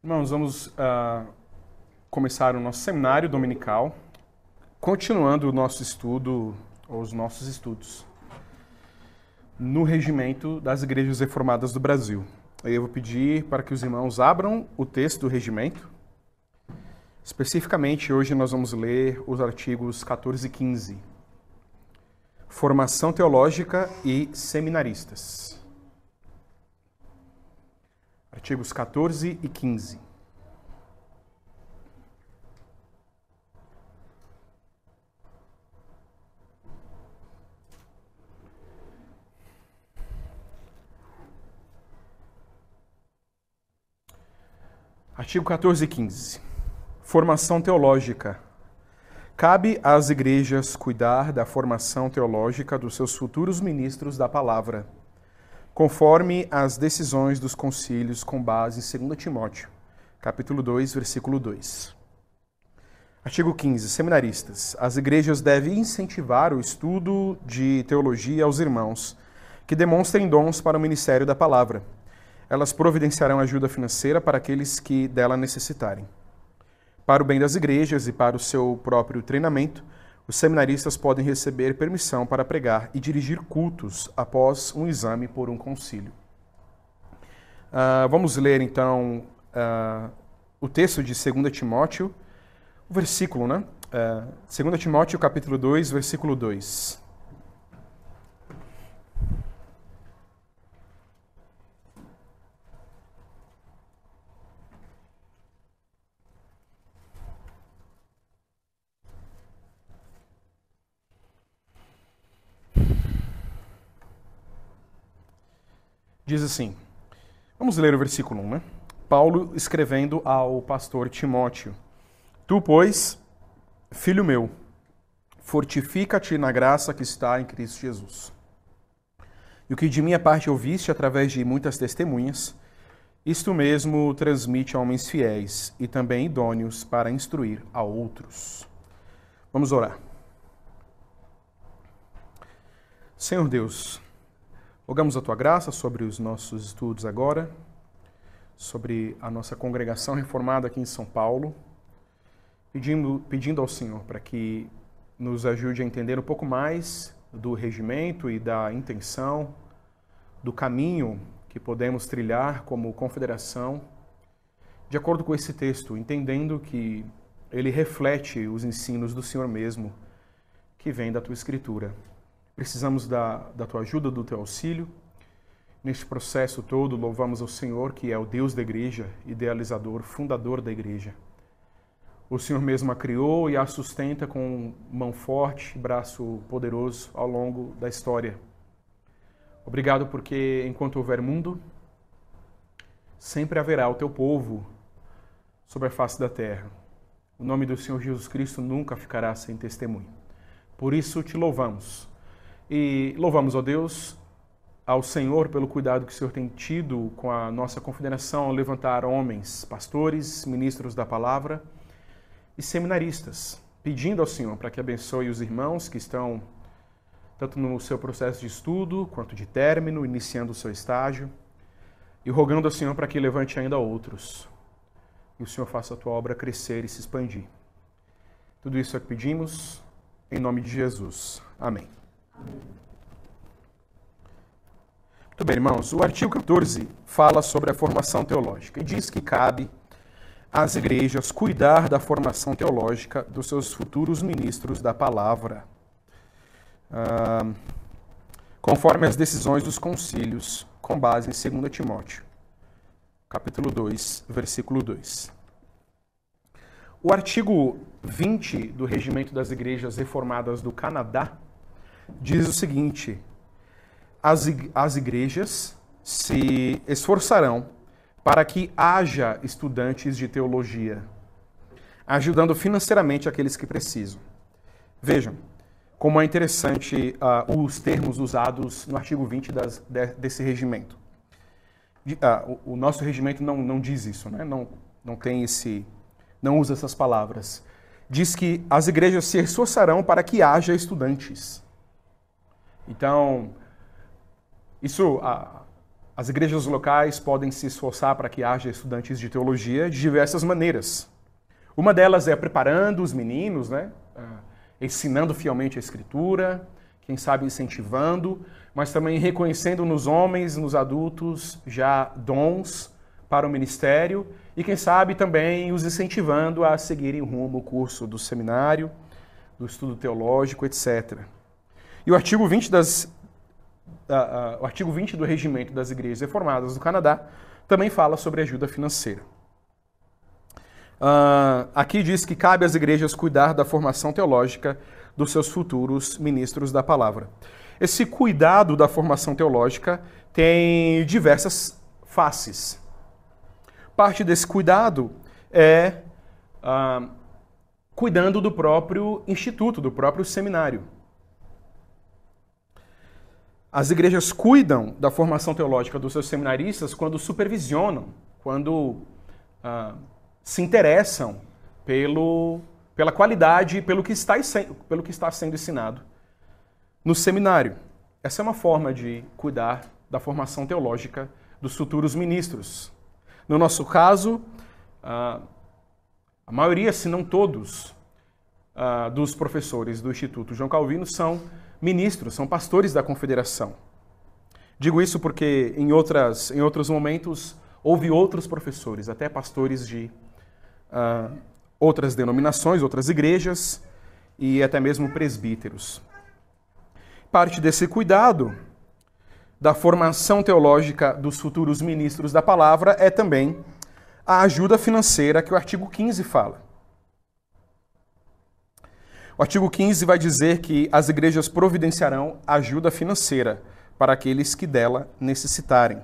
Irmãos, vamos começar o nosso seminário dominical, continuando o nosso estudo, ou os nossos estudos, no regimento das igrejas reformadas do Brasil. Eu vou pedir para que os irmãos abram o texto do regimento. Especificamente, hoje nós vamos ler os artigos 14 e 15. Formação teológica e seminaristas. Artigos 14 e 15. Artigo 14 e 15. Formação teológica. Cabe às igrejas cuidar da formação teológica dos seus futuros ministros da palavra, conforme as decisões dos concílios com base em 2 Timóteo, capítulo 2, versículo 2. Artigo 15. Seminaristas. As igrejas devem incentivar o estudo de teologia aos irmãos que demonstrem dons para o ministério da palavra. Elas providenciarão ajuda financeira para aqueles que dela necessitarem. Para o bem das igrejas e para o seu próprio treinamento, os seminaristas podem receber permissão para pregar e dirigir cultos após um exame por um concílio. Vamos ler, então, o texto de 2 Timóteo, o versículo, né? 2 Timóteo, capítulo 2, versículo 2. Diz assim, vamos ler o versículo 1, né? Paulo escrevendo ao pastor Timóteo. Tu, pois, filho meu, fortifica-te na graça que está em Cristo Jesus. E o que de minha parte ouviste através de muitas testemunhas, isto mesmo transmite a homens fiéis e também idôneos para instruir a outros. Vamos orar. Senhor Deus, rogamos a Tua graça sobre os nossos estudos agora, sobre a nossa congregação reformada aqui em São Paulo, pedindo ao Senhor para que nos ajude a entender um pouco mais do regimento e da intenção, do caminho que podemos trilhar como confederação, de acordo com esse texto, entendendo que ele reflete os ensinos do Senhor mesmo, que vem da Tua Escritura. Precisamos da Tua ajuda, do Teu auxílio. Neste processo todo, louvamos ao Senhor, que é o Deus da igreja, idealizador, fundador da igreja. O Senhor mesmo a criou e a sustenta com mão forte, braço poderoso ao longo da história. Obrigado porque, enquanto houver mundo, sempre haverá o Teu povo sobre a face da terra. O nome do Senhor Jesus Cristo nunca ficará sem testemunho. Por isso te louvamos. E louvamos, ó Deus, ao Senhor pelo cuidado que o Senhor tem tido com a nossa confederação ao levantar homens, pastores, ministros da palavra e seminaristas, pedindo ao Senhor para que abençoe os irmãos que estão tanto no seu processo de estudo quanto de término, iniciando o seu estágio, e rogando ao Senhor para que levante ainda outros e o Senhor faça a Tua obra crescer e se expandir. Tudo isso é o que pedimos em nome de Jesus. Amém. Muito bem, irmãos. O artigo 14 fala sobre a formação teológica e diz que cabe às igrejas cuidar da formação teológica dos seus futuros ministros da palavra, conforme as decisões dos concílios, com base em 2 Timóteo, capítulo 2, versículo 2. O artigo 20 do Regimento das Igrejas Reformadas do Canadá diz o seguinte: as igrejas se esforçarão para que haja estudantes de teologia, ajudando financeiramente aqueles que precisam. Vejam como é interessante os termos usados no artigo 20 desse regimento. O nosso regimento não diz isso, né? Não tem não usa essas palavras. Diz que as igrejas se esforçarão para que haja estudantes. Então, isso, As igrejas locais podem se esforçar para que haja estudantes de teologia de diversas maneiras. Uma delas é preparando os meninos, né? Ensinando fielmente a Escritura, quem sabe incentivando, mas também reconhecendo nos homens, nos adultos, já dons para o ministério e quem sabe também os incentivando a seguirem rumo o curso do seminário, do estudo teológico, etc. E o artigo 20 do Regimento das Igrejas Reformadas do Canadá também fala sobre ajuda financeira. Aqui diz que cabe às igrejas cuidar da formação teológica dos seus futuros ministros da palavra. Esse cuidado da formação teológica tem diversas faces. Parte desse cuidado é cuidando do próprio instituto, do próprio seminário. As igrejas cuidam da formação teológica dos seus seminaristas quando supervisionam, quando se interessam pela qualidade e pelo que está sendo ensinado no seminário. Essa é uma forma de cuidar da formação teológica dos futuros ministros. No nosso caso, a maioria, se não todos, dos professores do Instituto João Calvino são ministros, são pastores da Confederação. Digo isso porque em outros momentos houve outros professores, até pastores de outras denominações, outras igrejas e até mesmo presbíteros. Parte desse cuidado da formação teológica dos futuros ministros da palavra é também a ajuda financeira que o artigo 15 fala. O artigo 15 vai dizer que as igrejas providenciarão ajuda financeira para aqueles que dela necessitarem.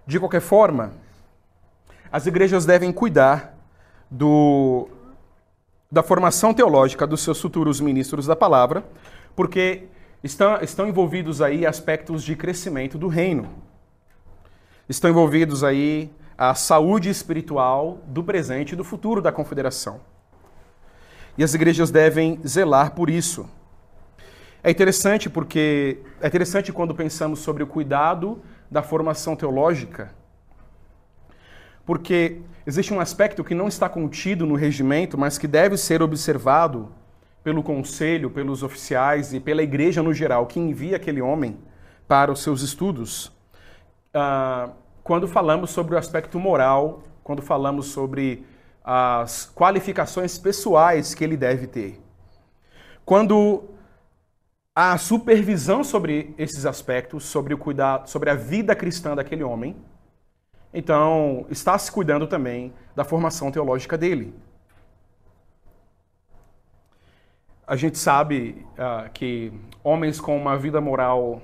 De qualquer forma, as igrejas devem cuidar da formação teológica dos seus futuros ministros da palavra, porque estão envolvidos aí aspectos de crescimento do reino. Estão envolvidos aí a saúde espiritual do presente e do futuro da Confederação. E as igrejas devem zelar por isso. É interessante quando pensamos sobre o cuidado da formação teológica, porque existe um aspecto que não está contido no regimento, mas que deve ser observado pelo conselho, pelos oficiais e pela igreja no geral, que envia aquele homem para os seus estudos, quando falamos sobre o aspecto moral, quando falamos sobre as qualificações pessoais que ele deve ter. Quando há supervisão sobre esses aspectos, sobre o cuidado, sobre a vida cristã daquele homem, então está se cuidando também da formação teológica dele. A gente sabe que homens com uma vida moral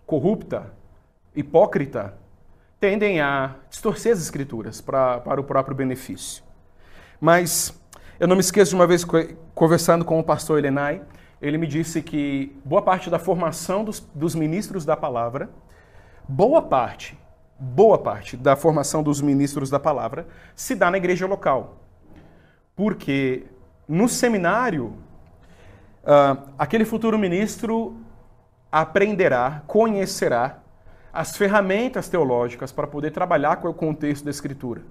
corrupta, hipócrita, tendem a distorcer as escrituras para o próprio benefício. Mas eu não me esqueço de uma vez conversando com o pastor Elenay, ele me disse que boa parte da formação dos ministros da palavra, boa parte da formação dos ministros da palavra se dá na igreja local. Porque no seminário, aquele futuro ministro aprenderá, conhecerá as ferramentas teológicas para poder trabalhar com o contexto da Escritura.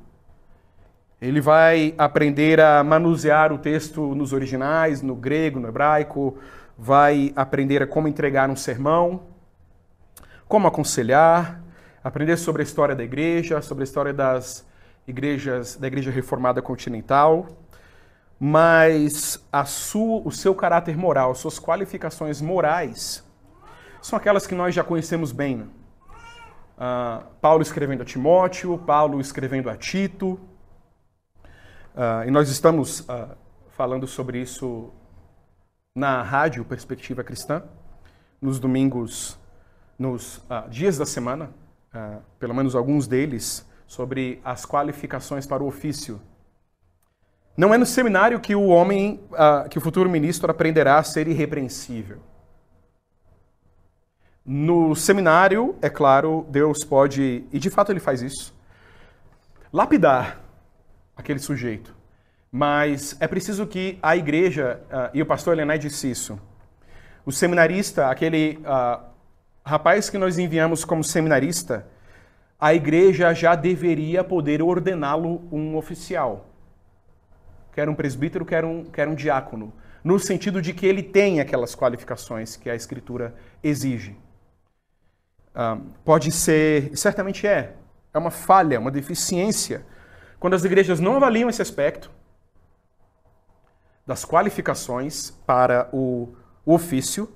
Ele vai aprender a manusear o texto nos originais, no grego, no hebraico, vai aprender a como entregar um sermão, como aconselhar, aprender sobre a história da igreja, sobre a história da Igreja Reformada Continental, mas o seu caráter moral, suas qualificações morais, são aquelas que nós já conhecemos bem, né? Paulo escrevendo a Timóteo, Paulo escrevendo a Tito, e nós estamos falando sobre isso na rádio Perspectiva Cristã, nos domingos, nos dias da semana, pelo menos alguns deles, sobre as qualificações para o ofício. Não é no seminário que o homem, que o futuro ministro aprenderá a ser irrepreensível. No seminário, é claro, Deus pode, e de fato ele faz isso, lapidar aquele sujeito. Mas é preciso que a igreja, e o pastor Elenay disse isso, O seminarista, aquele rapaz que nós enviamos como seminarista, a igreja já deveria poder ordená-lo um oficial. Quer um presbítero, quer um diácono. No sentido de que ele tem aquelas qualificações que a Escritura exige. Pode ser, certamente é uma falha, uma deficiência, quando as igrejas não avaliam esse aspecto das qualificações para o ofício,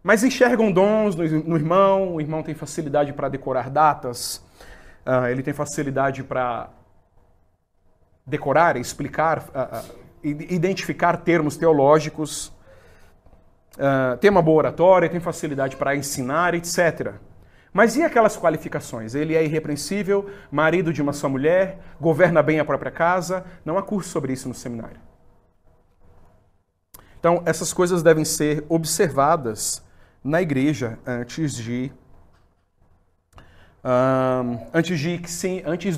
mas enxergam dons no irmão, o irmão tem facilidade para decorar datas, ele tem facilidade para decorar, explicar, identificar termos teológicos, tem uma boa oratória, tem facilidade para ensinar, etc. Mas e aquelas qualificações? Ele é irrepreensível, marido de uma só mulher, governa bem a própria casa. Não há curso sobre isso no seminário. Então, essas coisas devem ser observadas na igreja antes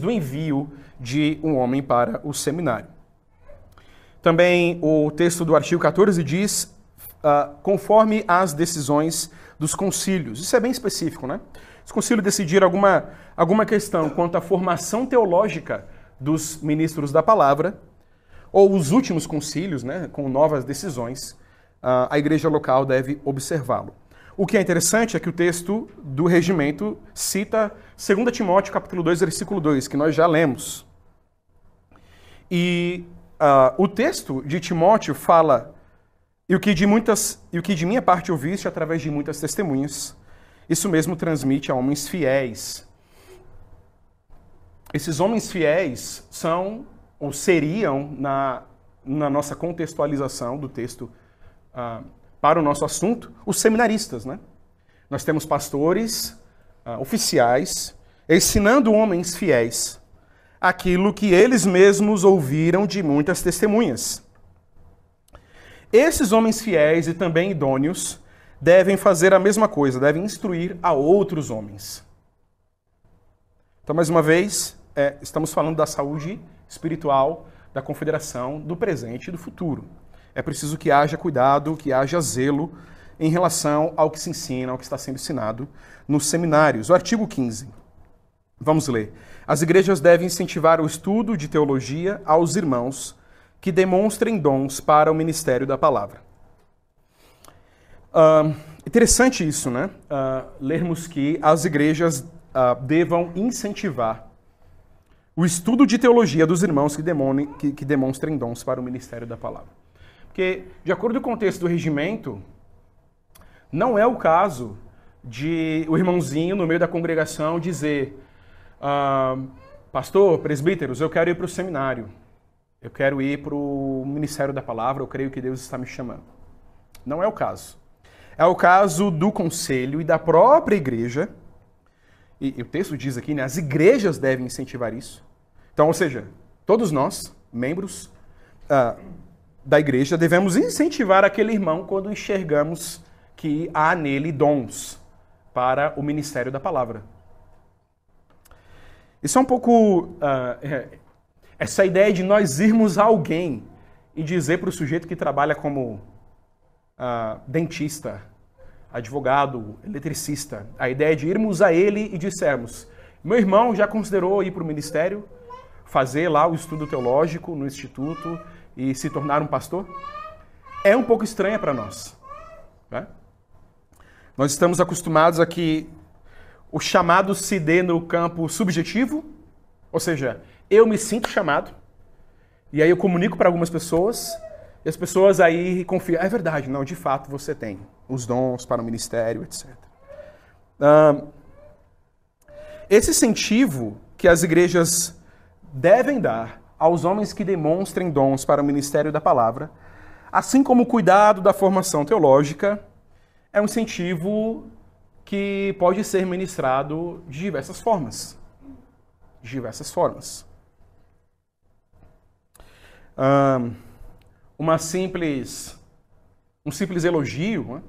do envio de um homem para o seminário. Também o texto do artigo 14 diz, conforme as decisões dos concílios. Isso é bem específico, né? Os concílios decidiram alguma questão quanto à formação teológica dos ministros da palavra, ou os últimos concílios, né, com novas decisões, a igreja local deve observá-lo. O que é interessante é que o texto do regimento cita 2 Timóteo capítulo 2, versículo 2, que nós já lemos. E o texto de Timóteo fala, e o que de minha parte ouviste através de muitas testemunhas, isso mesmo transmite a homens fiéis. Esses homens fiéis são, ou seriam, na nossa contextualização do texto para o nosso assunto, os seminaristas, né? Nós temos pastores, oficiais, ensinando homens fiéis aquilo que eles mesmos ouviram de muitas testemunhas. Esses homens fiéis e também idôneos devem fazer a mesma coisa, devem instruir a outros homens. Então, mais uma vez, estamos falando da saúde espiritual da confederação, do presente e do futuro. É preciso que haja cuidado, que haja zelo em relação ao que se ensina, ao que está sendo ensinado nos seminários. O artigo 15. Vamos ler. As igrejas devem incentivar o estudo de teologia aos irmãos que demonstrem dons para o ministério da palavra. Interessante isso, né? Lermos que as igrejas devam incentivar o estudo de teologia dos irmãos que demonstrem dons para o ministério da palavra. Porque, de acordo com o contexto do regimento, não é o caso de o irmãozinho no meio da congregação dizer: pastor, presbíteros, eu quero ir para o seminário, eu quero ir para o ministério da palavra, eu creio que Deus está me chamando. Não é o caso. É o caso do conselho e da própria igreja, e o texto diz aqui, né, as igrejas devem incentivar isso. Então, ou seja, todos nós, membros da igreja, devemos incentivar aquele irmão quando enxergamos que há nele dons para o ministério da palavra. Isso é um pouco essa ideia de nós irmos a alguém e dizer para o sujeito que trabalha como dentista, advogado, eletricista, a ideia de irmos a ele e dissermos: meu irmão já considerou ir para o ministério, fazer lá o estudo teológico no instituto e se tornar um pastor? É um pouco estranha para nós, né? Nós estamos acostumados a que o chamado se dê no campo subjetivo, ou seja, eu me sinto chamado, e aí eu comunico para algumas pessoas, e as pessoas aí confiam: é verdade, não, de fato você tem os dons para o ministério, etc. Esse incentivo que as igrejas devem dar aos homens que demonstrem dons para o ministério da palavra, assim como o cuidado da formação teológica, é um incentivo que pode ser ministrado de diversas formas. De diversas formas. Um simples elogio, né?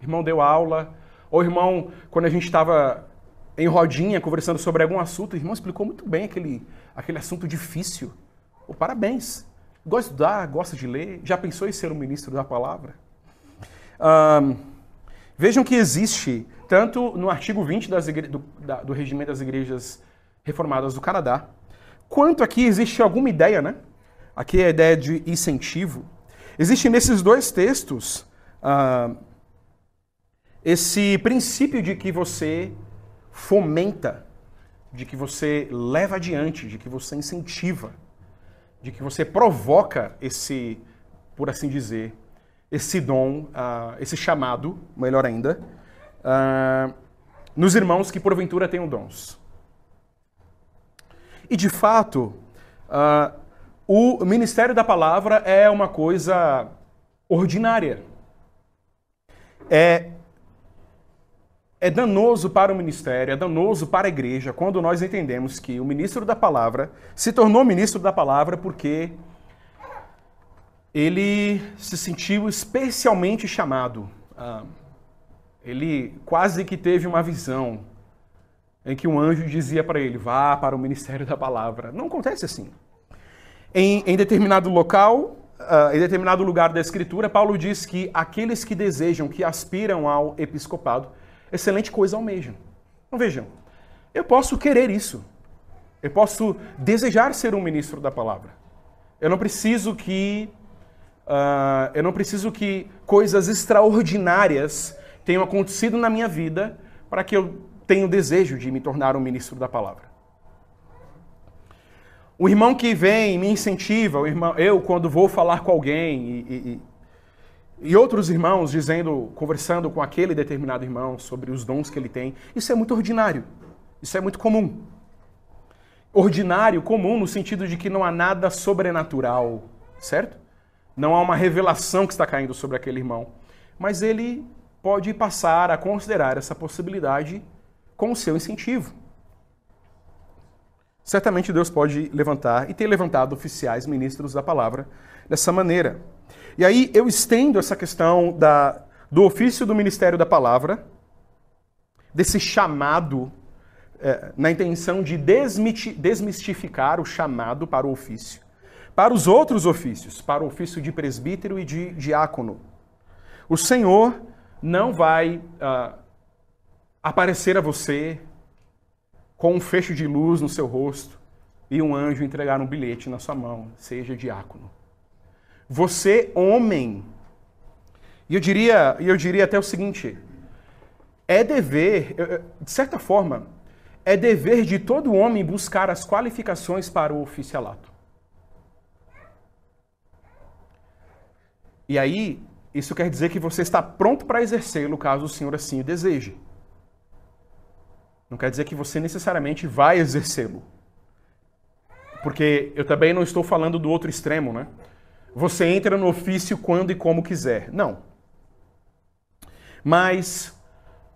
Irmão deu aula, ou irmão, quando a gente estava em rodinha conversando sobre algum assunto, o irmão explicou muito bem aquele assunto difícil. Oh, parabéns. Gosta de estudar, gosta de ler, já pensou em ser um ministro da palavra? Vejam que existe, tanto no artigo 20 do Regimento das Igrejas Reformadas do Canadá, quanto aqui existe alguma ideia, né? Aqui é a ideia de incentivo. Existe nesses dois textos esse princípio de que você fomenta, de que você leva adiante, de que você incentiva, de que você provoca esse, por assim dizer, esse dom, esse chamado, melhor ainda, nos irmãos que porventura tenham dons. E de fato, o ministério da palavra é uma coisa ordinária. É danoso para o ministério, é danoso para a igreja quando nós entendemos que o ministro da palavra se tornou ministro da palavra porque ele se sentiu especialmente chamado. Ele quase que teve uma visão em que um anjo dizia para ele, vá para o ministério da palavra. Não acontece assim. Em determinado local, em determinado lugar da Escritura, Paulo diz que aqueles que desejam, que aspiram ao episcopado, excelente coisa almejam. Então vejam, eu posso querer isso. Eu posso desejar ser um ministro da palavra. Eu não preciso que coisas extraordinárias tenham acontecido na minha vida para que eu tenha o desejo de me tornar um ministro da palavra. O irmão que vem e me incentiva, eu quando vou falar com alguém e outros irmãos conversando com aquele determinado irmão sobre os dons que ele tem, isso é muito ordinário, isso é muito comum. Ordinário, comum, no sentido de que não há nada sobrenatural, certo? Não há uma revelação que está caindo sobre aquele irmão, mas ele pode passar a considerar essa possibilidade com o seu incentivo. Certamente Deus pode levantar, e tem levantado oficiais, ministros da palavra, dessa maneira. E aí eu estendo essa questão do ofício do ministério da palavra, desse chamado, na intenção de desmistificar o chamado para o ofício, para os outros ofícios, para o ofício de presbítero e de diácono. O Senhor não vai aparecer a você com um feixe de luz no seu rosto e um anjo entregar um bilhete na sua mão, seja diácono. Você, homem, e eu diria até o seguinte, é dever, de certa forma, é dever de todo homem buscar as qualificações para o oficialato. E aí, isso quer dizer que você está pronto para exercê-lo, caso o Senhor assim o deseje. Não quer dizer que você necessariamente vai exercê-lo. Porque eu também não estou falando do outro extremo, né? Você entra no ofício quando e como quiser. Não. Mas,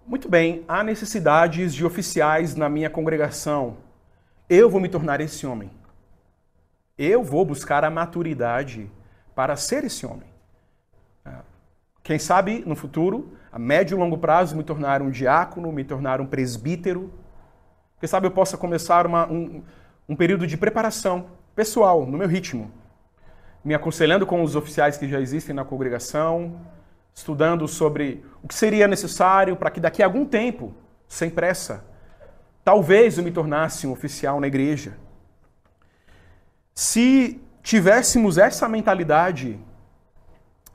muito bem, há necessidades de oficiais na minha congregação. Eu vou me tornar esse homem. Eu vou buscar a maturidade para ser esse homem. Quem sabe, no futuro, a médio e longo prazo, me tornar um diácono, me tornar um presbítero. Quem sabe eu possa começar um período de preparação pessoal, no meu ritmo. Me aconselhando com os oficiais que já existem na congregação, estudando sobre o que seria necessário para que daqui a algum tempo, sem pressa, talvez eu me tornasse um oficial na igreja. Se tivéssemos essa mentalidade,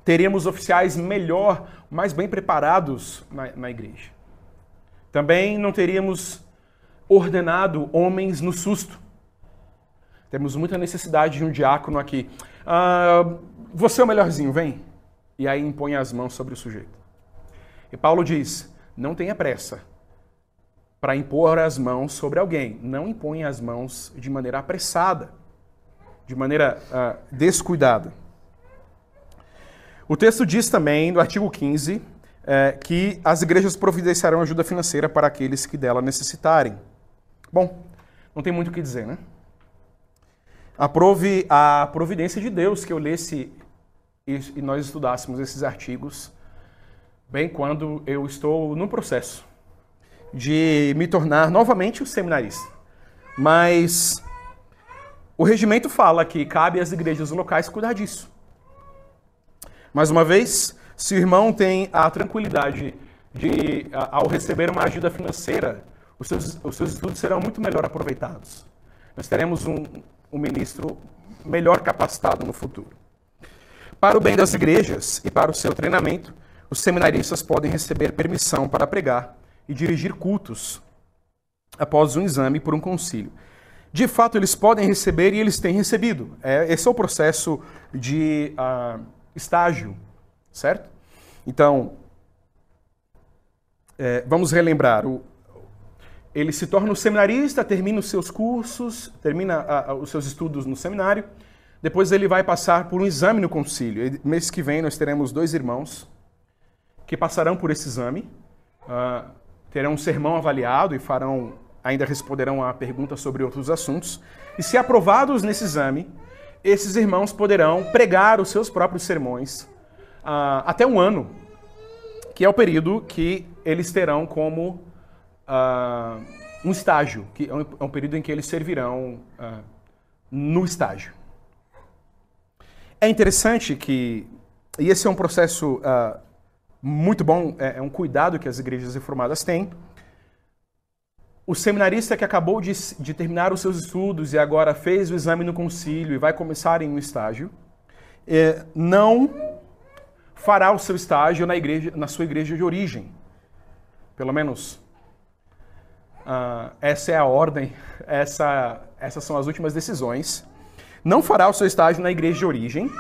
teríamos oficiais melhor, mais bem preparados na igreja. Também não teríamos ordenado homens no susto. Temos muita necessidade de um diácono aqui. Você é o melhorzinho, vem. E aí impõe as mãos sobre o sujeito. E Paulo diz, não tenha pressa para impor as mãos sobre alguém. Não imponha as mãos de maneira apressada, de maneira descuidada. O texto diz também, no artigo 15, que as igrejas providenciarão ajuda financeira para aqueles que dela necessitarem. Bom, não tem muito o que dizer, né? Aprove a providência de Deus que eu lesse e nós estudássemos esses artigos, bem quando eu estou no processo de me tornar novamente um seminarista. Mas o regimento fala que cabe às igrejas locais cuidar disso. Mais uma vez, Se o irmão tem a tranquilidade de, ao receber uma ajuda financeira, os seus estudos serão muito melhor aproveitados. Nós teremos um ministro melhor capacitado no futuro. Para o bem das igrejas e para o seu treinamento, os seminaristas podem receber permissão para pregar e dirigir cultos após um exame por um concílio. De fato, eles podem receber e eles têm recebido. Esse é o processo de estágio, certo? Então, vamos relembrar. Ele se torna um seminarista, termina os seus cursos, termina os seus estudos no seminário. Depois ele vai passar por um exame no concílio. Mês que vem nós teremos 2 irmãos que passarão por esse exame, terão um sermão avaliado e ainda responderão a perguntas sobre outros assuntos. E se aprovados nesse exame, esses irmãos poderão pregar os seus próprios sermões até 1 ano, que é o período que eles terão como um estágio, que é um período em que eles servirão no estágio. É interessante que, e esse é um processo muito bom, é um cuidado que as igrejas reformadas têm. O seminarista que acabou de terminar os seus estudos e agora fez o exame no concílio e vai começar em um estágio, não fará o seu estágio na sua igreja de origem. Pelo menos essa é a ordem, essas são as últimas decisões. Não fará o seu estágio na igreja de origem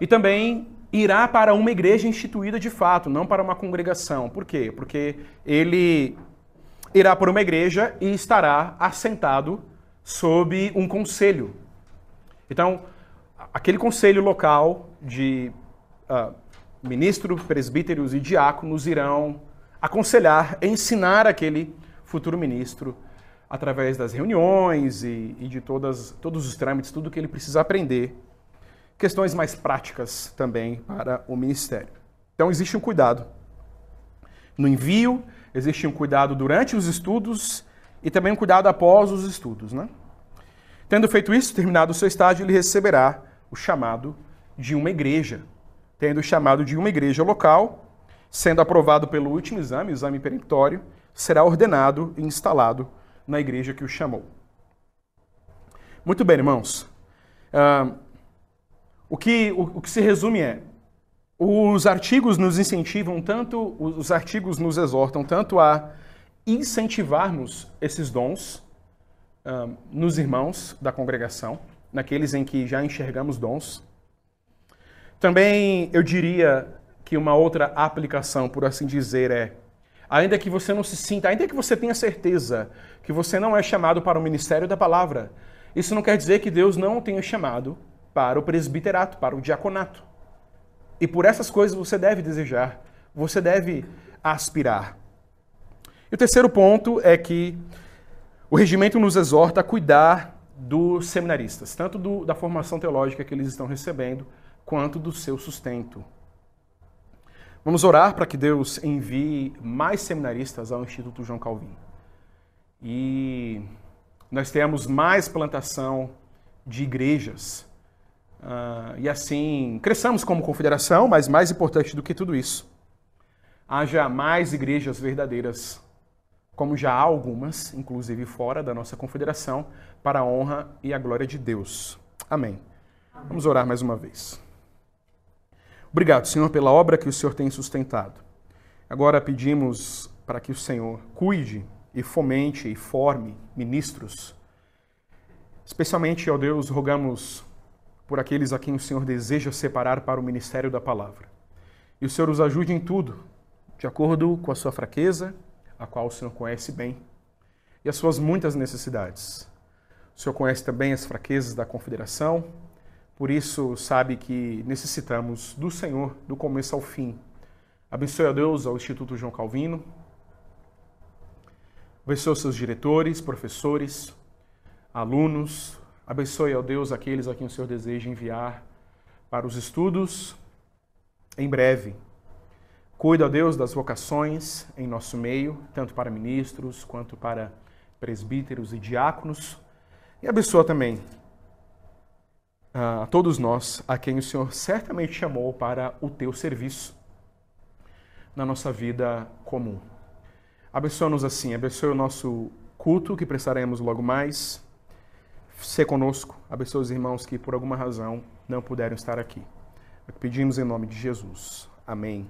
e também irá para uma igreja instituída de fato, não para uma congregação. Por quê? Porque ele irá para uma igreja e estará assentado sob um conselho. Então, aquele conselho local de ministros, presbíteros e diáconos irão aconselhar, ensinar aquele futuro ministro através das reuniões e de todos os trâmites, tudo que ele precisa aprender. Questões mais práticas também para o ministério. Então, existe um cuidado no envio, existe um cuidado durante os estudos e também um cuidado após os estudos, né? Tendo feito isso, terminado o seu estágio, ele receberá o chamado de uma igreja. Tendo o chamado de uma igreja local, sendo aprovado pelo último exame, o exame peremptório, será ordenado e instalado na igreja que o chamou. Muito bem, irmãos. O que se resume os artigos nos incentivam tanto, os artigos nos exortam tanto a incentivarmos esses dons nos irmãos da congregação, naqueles em que já enxergamos dons. Também eu diria que uma outra aplicação, por assim dizer, ainda que você não se sinta, ainda que você tenha certeza que você não é chamado para o ministério da palavra, isso não quer dizer que Deus não o tenha chamado para o presbiterato, para o diaconato. E por essas coisas você deve desejar, você deve aspirar. E o terceiro ponto é que o regimento nos exorta a cuidar dos seminaristas, tanto da formação teológica que eles estão recebendo, quanto do seu sustento. Vamos orar para que Deus envie mais seminaristas ao Instituto João Calvino. E nós tenhamos mais plantação de igrejas. E assim, cresçamos como confederação, mas mais importante do que tudo isso, haja mais igrejas verdadeiras, como já há algumas, inclusive fora da nossa confederação, para a honra e a glória de Deus. Amém. Vamos orar mais uma vez. Obrigado, Senhor, pela obra que o Senhor tem sustentado. Agora pedimos para que o Senhor cuide e fomente e forme ministros. Especialmente, ó Deus, rogamos por aqueles a quem o Senhor deseja separar para o ministério da palavra. E o Senhor os ajude em tudo, de acordo com a sua fraqueza, a qual o Senhor conhece bem, e as suas muitas necessidades. O Senhor conhece também as fraquezas da confederação, por isso sabe que necessitamos do Senhor do começo ao fim. Abençoe a Deus ao Instituto João Calvino, abençoe os seus diretores, professores, alunos, abençoe, ó Deus, aqueles a quem o Senhor deseja enviar para os estudos em breve. Cuida, ó Deus, das vocações em nosso meio, tanto para ministros quanto para presbíteros e diáconos. E abençoa também a todos nós, a quem o Senhor certamente chamou para o teu serviço na nossa vida comum. Abençoa-nos assim, abençoe o nosso culto que prestaremos logo mais. Se conosco, abençoe os irmãos que por alguma razão não puderam estar aqui. Pedimos em nome de Jesus. Amém.